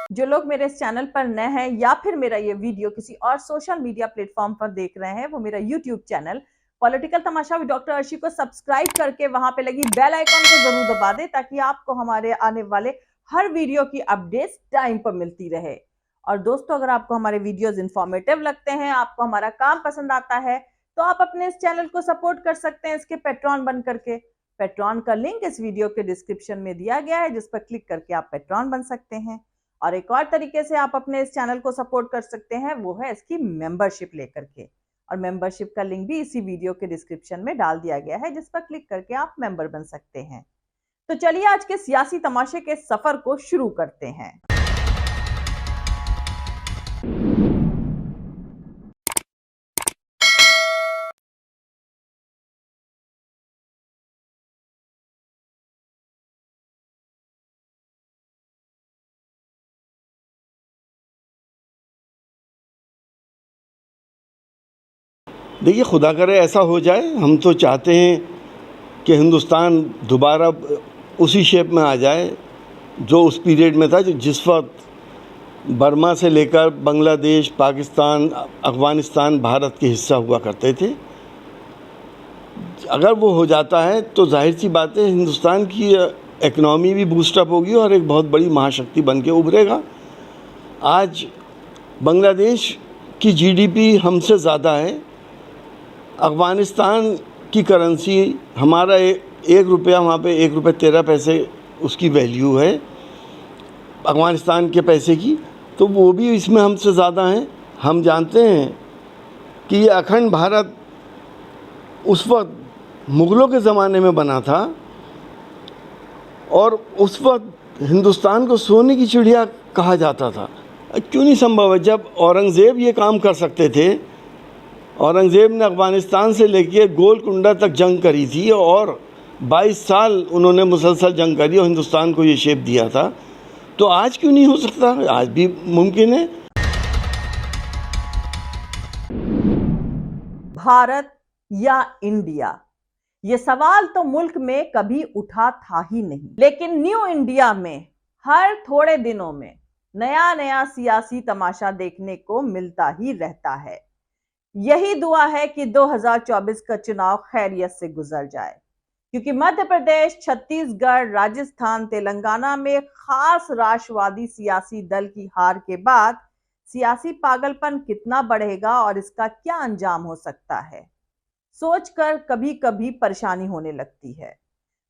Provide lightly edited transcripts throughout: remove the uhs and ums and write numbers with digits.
जो लोग मेरे इस चैनल पर नए हैं या फिर मेरा ये वीडियो किसी और सोशल मीडिया प्लेटफॉर्म पर देख रहे हैं, वो मेरा YouTube channel political Tamasha with doctor Arshi को सब्सक्राइब करके वहां पे लगी बेल आइकॉन को जरूर दबा दे, ताकि आपको हमारे आने वाले हर वीडियो की अपडेट्स टाइम पर मिलती रहे। और दोस्तों, अगर आपको हमारे वीडियोस इंफॉर्मेटिव लगते हैं, आपको हमारा काम पसंद आता है, तो आप अपने इस चैनल को सपोर्ट कर सकते हैं इसके पेट्रॉन बन करके। पेट्रॉन का लिंक इस वीडियो के डिस्क्रिप्शन में दिया गया है, जिस पर क्लिक करके आप पेट्रॉन बन सकते हैं। और एक और तरीके से आप अपने इस चैनल को सपोर्ट कर सकते हैं, वो है इसकी मेंबरशिप लेकर के। और मेंबरशिप का लिंक भी इसी वीडियो के डिस्क्रिप्शन में डाल दिया गया है, जिस पर क्लिक करके आप मेंबर बन सकते हैं। तो चलिए आज के सियासी तमाशे के सफर को शुरू करते हैं। देखिए, खुदा करे ऐसा हो जाए। हम तो चाहते हैं कि हिंदुस्तान दोबारा उसी शेप में आ जाए जो उस पीरियड में था, जिस वक्त बर्मा से लेकर बांग्लादेश, पाकिस्तान, अफ़गानिस्तान भारत के हिस्सा हुआ करते थे। अगर वो हो जाता है तो जाहिर सी बात है हिंदुस्तान की इकनॉमी भी बूस्टअप होगी और एक बहुत बड़ी महाशक्ति बन के उभरेगा। आज बांग्लादेश की जीडीपी हमसे ज़्यादा है। अफ़गानिस्तान की करेंसी, हमारा एक रुपया वहाँ पे 1 रुपये 13 पैसे उसकी वैल्यू है अफ़गानिस्तान के पैसे की, तो वो भी इसमें हमसे ज़्यादा हैं। हम जानते हैं कि ये अखंड भारत उस वक्त मुग़लों के ज़माने में बना था और उस वक्त हिंदुस्तान को सोने की चिड़िया कहा जाता था। क्यों नहीं संभव है? जब औरंगज़ेब ये काम कर सकते थे, औरंगज़ेब ने अफ़गानिस्तान से लेके गोलकुंडा तक जंग करी थी और 22 साल उन्होंने मुसलसल जंग करी और हिंदुस्तान को ये शेप दिया था, तो आज क्यों नहीं हो सकता? आज भी मुमकिन है। भारत या इंडिया, ये सवाल तो मुल्क में कभी उठा था ही नहीं, लेकिन न्यू इंडिया में हर थोड़े दिनों में नया नया सियासी तमाशा देखने को मिलता ही रहता है। यही दुआ है कि 2024 का चुनाव खैरियत से गुजर जाए, क्योंकि मध्य प्रदेश, छत्तीसगढ़, राजस्थान, तेलंगाना में खास राष्ट्रवादी सियासी दल की हार के बाद सियासी पागलपन कितना बढ़ेगा और इसका क्या अंजाम हो सकता है, सोचकर कभी कभी परेशानी होने लगती है।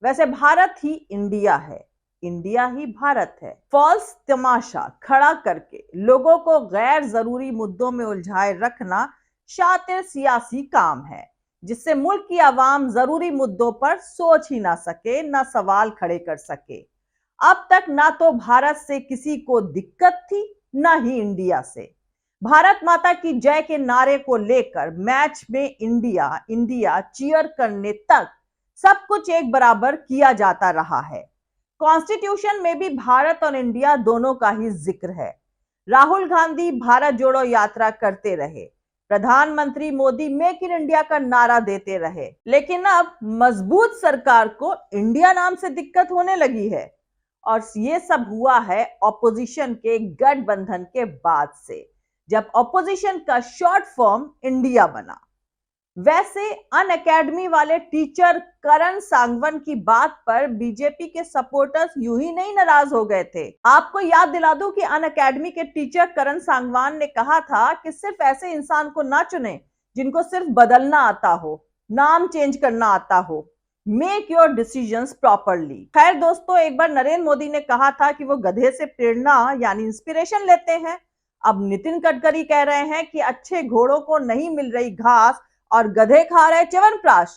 वैसे भारत ही इंडिया है, इंडिया ही भारत है। फॉल्स तमाशा खड़ा करके लोगों को गैर जरूरी मुद्दों में उलझाए रखना शातिर सियासी काम है, जिससे मुल्क की आवाम जरूरी मुद्दों पर सोच ही ना सके, ना सवाल खड़े कर सके। अब तक ना तो भारत से किसी को दिक्कत थी, ना ही इंडिया से। भारत माता की जय के नारे को लेकर मैच में इंडिया इंडिया चीयर करने तक सब कुछ एक बराबर किया जाता रहा है। कॉन्स्टिट्यूशन में भी भारत और इंडिया दोनों का ही जिक्र है। राहुल गांधी भारत जोड़ो यात्रा करते रहे, प्रधानमंत्री मोदी मेक इन इंडिया का नारा देते रहे, लेकिन अब मजबूत सरकार को इंडिया नाम से दिक्कत होने लगी है। और ये सब हुआ है ऑपोजिशन के गठबंधन के बाद से, जब ऑपोजिशन का शॉर्ट फॉर्म इंडिया बना। वैसे अनअकैडमी वाले टीचर करण सांगवान की बात पर बीजेपी के सपोर्टर्स यूं ही नहीं नाराज हो गए थे। आपको याद दिला दूं कि अनअकैडमी के टीचर करण सांगवान ने कहा था कि सिर्फ ऐसे इंसान को ना चुने जिनको सिर्फ बदलना आता हो, नाम चेंज करना आता हो। Make your decisions properly. खैर दोस्तों, एक बार नरेंद्र मोदी ने कहा था कि वो गधे से प्रेरणा यानी इंस्पिरेशन लेते हैं। अब नितिन गडकरी कह रहे हैं कि अच्छे घोड़ों को नहीं मिल रही घास और गधे खा रहे च्यवनप्राश।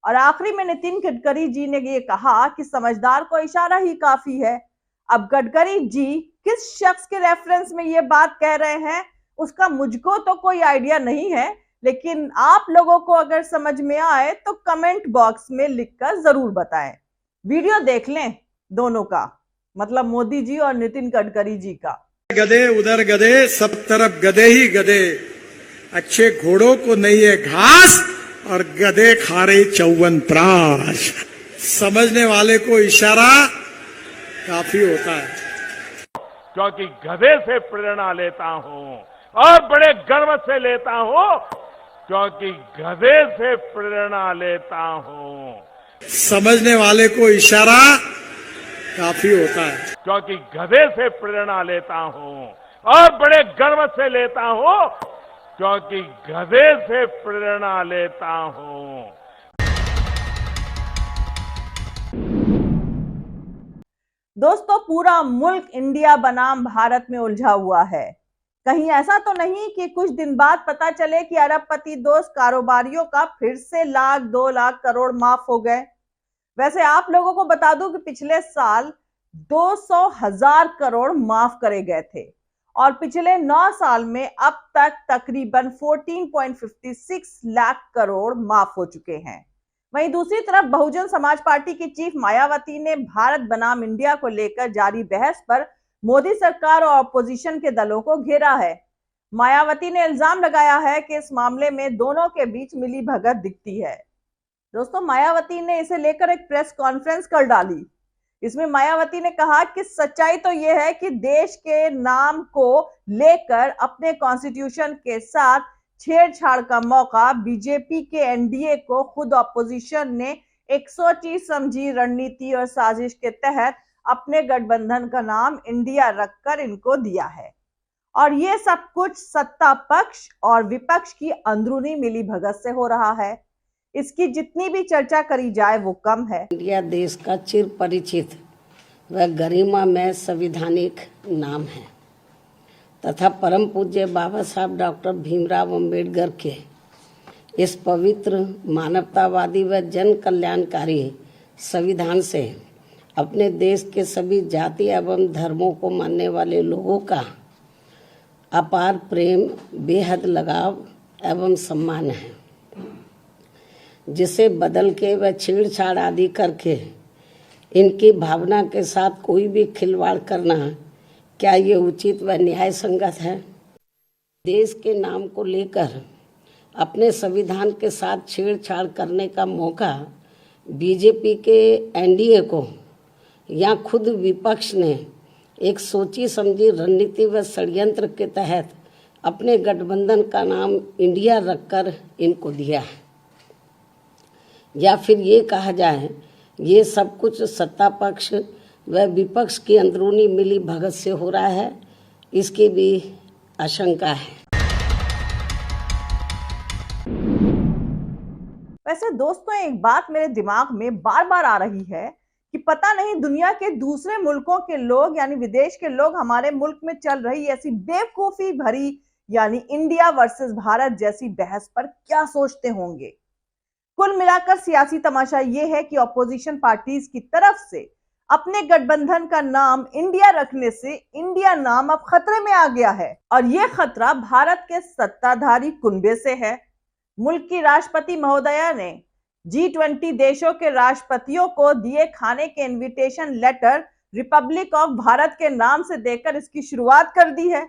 और आखिरी में नितिन गडकरी जी ने ये कहा कि समझदार को इशारा ही काफी है। अब गडकरी जी किस शख्स के रेफरेंस में ये बात कह रहे हैं उसका मुझको तो कोई आइडिया नहीं है, लेकिन आप लोगों को अगर समझ में आए तो कमेंट बॉक्स में लिखकर जरूर बताएं। वीडियो देख लें दोनों का, मतलब मोदी जी और नितिन गडकरी जी का। गधे उधर गधे, सब तरफ गधे ही गधे, अच्छे घोड़ों को नहीं है घास और गधे खा रहे च्यवनप्राश। समझने वाले को इशारा काफी होता है। क्योंकि गधे से प्रेरणा लेता हूं और बड़े गर्व से लेता हूं, क्योंकि गधे से प्रेरणा लेता हूं। समझने वाले को इशारा काफी होता है। क्योंकि गधे से प्रेरणा लेता हूं और बड़े गर्व से लेता हूं, क्योंकि गधे से प्रेरणा लेता हूं। दोस्तों, पूरा मुल्क इंडिया बनाम भारत में उलझा हुआ है। कहीं ऐसा तो नहीं कि कुछ दिन बाद पता चले कि अरबपति दोस्त कारोबारियों का फिर से 1,00,000 2,00,000 करोड़ माफ हो गए। वैसे आप लोगों को बता दूं कि पिछले साल 200,000 करोड़ माफ करे गए थे और पिछले 9 साल में अब तक तकरीबन 14.56 लाख करोड़ माफ हो चुके हैं। वहीं दूसरी तरफ बहुजन समाज पार्टी की चीफ मायावती ने भारत बनाम इंडिया को लेकर जारी बहस पर मोदी सरकार और अपोजिशन के दलों को घेरा है। मायावती ने इल्जाम लगाया है कि इस मामले में दोनों के बीच मिली भगत दिखती है। दोस्तों, मायावती ने इसे लेकर एक प्रेस कॉन्फ्रेंस कर डाली। इसमें मायावती ने कहा कि सच्चाई तो यह है कि देश के नाम को लेकर अपने कॉन्स्टिट्यूशन के साथ छेड़छाड़ का मौका बीजेपी के एनडीए को खुद अपोजिशन ने एक सोची समझी रणनीति और साजिश के तहत अपने गठबंधन का नाम इंडिया रखकर इनको दिया है। और ये सब कुछ सत्ता पक्ष और विपक्ष की अंदरूनी मिली भगत से हो रहा है। इसकी जितनी भी चर्चा करी जाए वो कम है। इंडिया देश का चिर परिचित व गरिमा में संवैधानिक नाम है तथा परम पूज्य बाबा साहब डॉक्टर भीमराव अंबेडकर के इस पवित्र मानवतावादी व जन कल्याणकारी संविधान से अपने देश के सभी जाति एवं धर्मों को मानने वाले लोगों का अपार प्रेम, बेहद लगाव एवं सम्मान है, जिसे बदल के व छेड़छाड़ आदि करके इनकी भावना के साथ कोई भी खिलवाड़ करना क्या ये उचित व न्याय संगत है? देश के नाम को लेकर अपने संविधान के साथ छेड़छाड़ करने का मौका बीजेपी के एनडीए को या खुद विपक्ष ने एक सोची समझी रणनीति व षड्यंत्र के तहत अपने गठबंधन का नाम इंडिया रखकर इनको दिया है। या फिर ये कहा जाए ये सब कुछ सत्ता पक्ष व विपक्ष की अंदरूनी मिली भगत से हो रहा है, इसकी भी आशंका है। वैसे दोस्तों, एक बात मेरे दिमाग में बार बार आ रही है कि पता नहीं दुनिया के दूसरे मुल्कों के लोग यानी विदेश के लोग हमारे मुल्क में चल रही ऐसी बेवकूफी भरी यानी इंडिया वर्सेस भारत जैसी बहस पर क्या सोचते होंगे। कुल मिलाकर सियासी तमाशा यह है कि ऑपोजिशन पार्टीज की तरफ से अपने गठबंधन का नाम इंडिया रखने से इंडिया नाम अब खतरे में आ गया है और यह खतरा भारत के सत्ताधारी कुनबे से है। मुल्क की राष्ट्रपति महोदया ने G20 देशों के राष्ट्रपतियों को दिए खाने के invitation letter republic of Bharat के नाम से देकर इसकी शुरुआत कर दी है।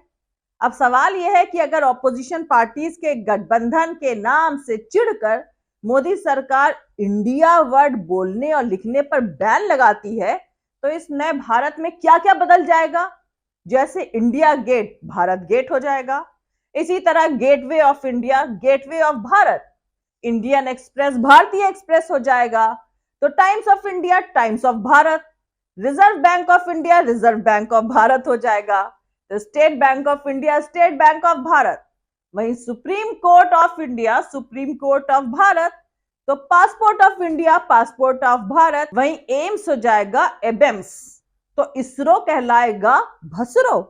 अब सवाल यह है कि अगर ऑपोजिशन पार्टीज के गठबंधन के नाम से चिढ़कर मोदी सरकार इंडिया वर्ड बोलने और लिखने पर बैन लगाती है तो इस नए भारत में क्या क्या बदल जाएगा। जैसे इंडिया गेट भारत गेट हो जाएगा, इसी तरह Gateway of India Gateway of Bharat, Indian Express भारतीय एक्सप्रेस हो जाएगा, तो Times of India Times of Bharat, Reserve Bank of India Reserve Bank of Bharat हो जाएगा, तो State Bank of India State Bank of Bharat, वहीं Supreme Court of India Supreme Court of Bharat, तो passport of India passport of Bharat, वहीं एम्स हो जाएगा एबेम्स, तो इसरो कहलाएगा भसरो।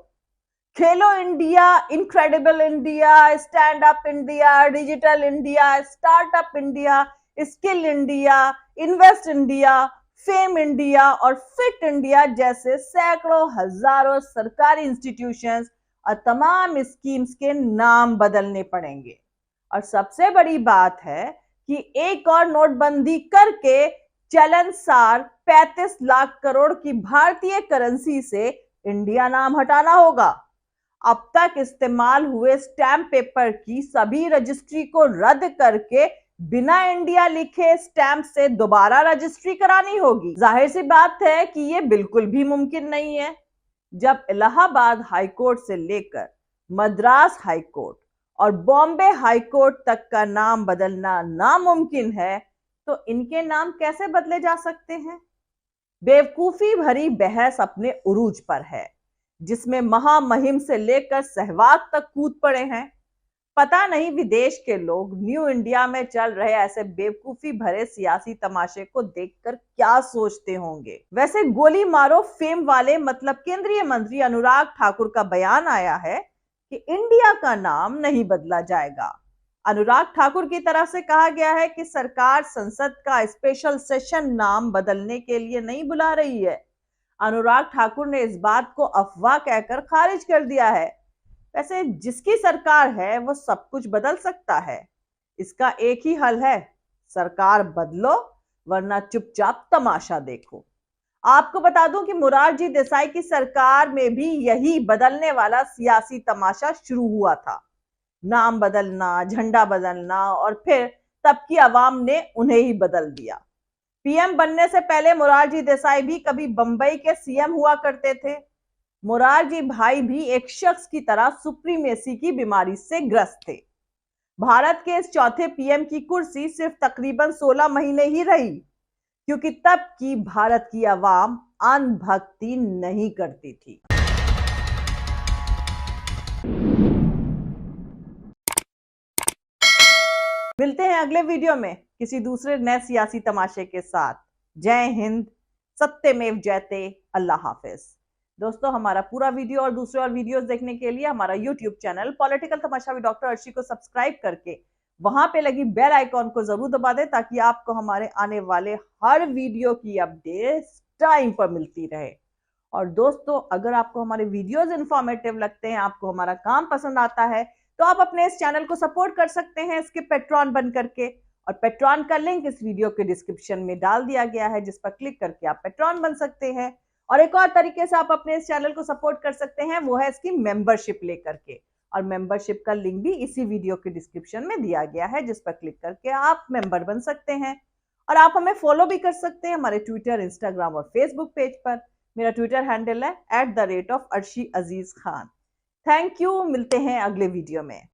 खेलो India, incredible India, stand up India, digital India, startup India, skill India, invest India, fame India और fit India जैसे सैकड़ों हजारों सरकारी इंस्टीट्यूशंस और तमाम स्कीम्स के नाम बदलने पड़ेंगे। और सबसे बड़ी बात है कि एक और नोटबंदी करके चलनसार 35 लाख करोड़ की भारतीय करेंसी से इंडिया नाम हटाना होगा। अब तक इस्तेमाल हुए स्टैम्प पेपर की सभी रजिस्ट्री को रद्द करके बिना इंडिया लिखे स्टैम्प से दोबारा रजिस्ट्री करानी होगी। जाहिर सी बात है कि ये बिल्कुल भी मुमकिन नहीं है। जब इलाहाबाद हाईकोर्ट से लेकर मद्रास हाईकोर्ट और बॉम्बे हाईकोर्ट तक का नाम बदलना नामुमकिन है, तो इनके नाम कैसे बदले जा सकते हैं? बेवकूफी भरी बहस अपने उरूज पर है, जिसमें महामहिम से लेकर सहवाग तक कूद पड़े हैं। पता नहीं विदेश के लोग न्यू इंडिया में चल रहे ऐसे बेवकूफी भरे सियासी तमाशे को देखकर क्या सोचते होंगे। वैसे गोली मारो फेम वाले मतलब केंद्रीय मंत्री अनुराग ठाकुर का बयान आया है कि इंडिया का नाम नहीं बदला जाएगा। अनुराग ठाकुर की तरफ से कहा गया है कि सरकार संसद का स्पेशल सेशन नाम बदलने के लिए नहीं बुला रही है। अनुराग ठाकुर ने इस बात को अफवाह कहकर खारिज कर दिया है। वैसे जिसकी सरकार है वो सब कुछ बदल सकता है। इसका एक ही हल है, सरकार बदलो वरना चुपचाप तमाशा देखो। आपको बता दूं कि मोरारजी देसाई की सरकार में भी यही बदलने वाला सियासी तमाशा शुरू हुआ था। नाम बदलना, झंडा बदलना और फिर तब की आवाम ने उन्हें ही बदल दिया। पीएम बनने से पहले मोरारजी देसाई भी कभी बंबई के सीएम हुआ करते थे। मोरारजी भाई भी एक शख्स की तरह सुप्रीमेसी की बीमारी से ग्रस्त थे। भारत के इस चौथे पीएम की कुर्सी सिर्फ तकरीबन 16 महीने ही रही, क्योंकि तब की भारत की आवाम अनभक्ति नहीं करती थी। मिलते हैं अगले वीडियो में किसी दूसरे नए सियासी तमाशे के साथ। जय हिंद, सत्यमेव जयते, अल्लाह हाफिज। दोस्तों, हमारा पूरा वीडियो और दूसरे और वीडियोस देखने के लिए हमारा YouTube channel political Tamasha with doctor Arshi को सब्सक्राइब करके वहां पे लगी बेल आइकॉन को जरूर दबा दें, ताकि आपको हमारे आने वाले हर वीडियो की अपडेट टाइम पर मिलती रहे। और दोस्तों, अगर आपको हमारे वीडियोस इंफॉर्मेटिव लगते हैं, आपको हमारा काम पसंद आता है, तो आप अपने इस चैनल को सपोर्ट कर सकते हैं इसके पेट्रॉन बन करके। और पेट्रॉन का लिंक इस वीडियो के डिस्क्रिप्शन में डाल दिया गया है, जिस पर क्लिक करके आप पेट्रॉन बन सकते हैं। और एक और तरीके से आप अपने इस चैनल को सपोर्ट कर सकते हैं, वो है इसकी मेंबरशिप लेकर के। और मेंबरशिप का लिंक भी इसी वीडियो के डिस्क्रिप्शन में दिया गया है, जिस पर क्लिक करके आप मेंबर बन सकते हैं। और आप हमें फॉलो भी कर सकते हैं हमारे ट्विटर, इंस्टाग्राम और फेसबुक पेज पर। मेरा ट्विटर हैंडल है @arshi Aziz Khan. Thank you. मिलते हैं अगले वीडियो में।